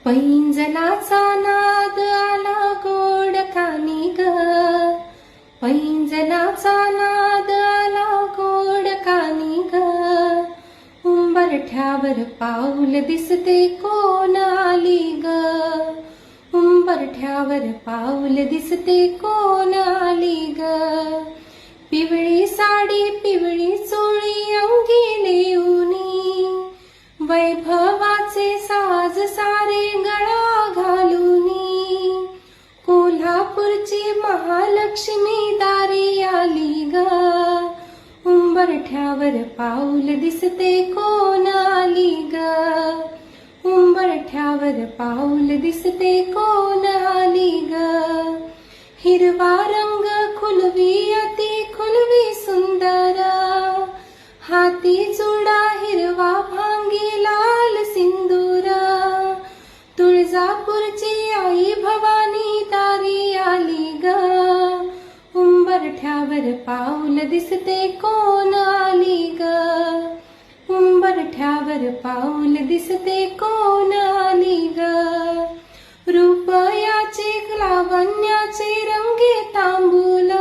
पैंजनाचा नाद आला गोड कानी ग, पैंजनाचा नाद आला गोड कानी ग. उंबरठ्यावर पाऊल दिसते कोण आली ग, उंबरठ्यावर पाऊल दिसते कोण आली ग. पिवळी साडी पिवळी चोळी अंगी नेऊनी, वैभवाचे साज सारे गळा घालूनी. कोल्हापूरची महालक्ष्मी दारी आली ग, उंबरठ्यावर पाऊल दिसते कोण आली ग, उंबरठ्यावर पाऊल दिसते कोण आली ग. हिरवा रंग खुलवी अति खुलवी सुंदर, हाती जुडा हिरवा भांगी लाल सिंदूर. तुळजापूरची आई भवानी दारी आली ग, उंबरठ्यावर पाऊल दिसते कोण आली ग, उंबरठ्यावर पाऊल दिसते कोण आली ग. रुपयाचे लावण्याचे रंगे तांबूल,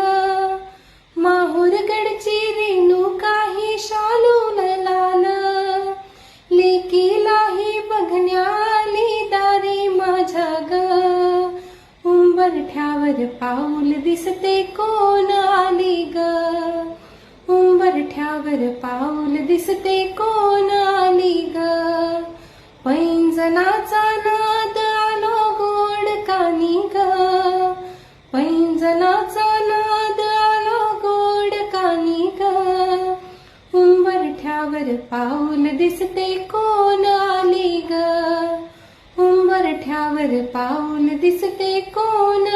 माहुरगडची रेणुका ही शालूल लाल. लेकीलाही बघण्या आली दारी माझ्या ग, उंबरठ्यावर पाऊल दिसते कोण आली ग, उंबरठ्यावर पाऊल दिसते कोण आली ग. पैंजनाचा नाद आला गोड कानी ग, पैंजनाचा नाद आला गोड कानी ग. उंबरठ्यावर पाऊल दिसते कोण आली ग, उंबरठ्यावर पाऊल दिसते कोण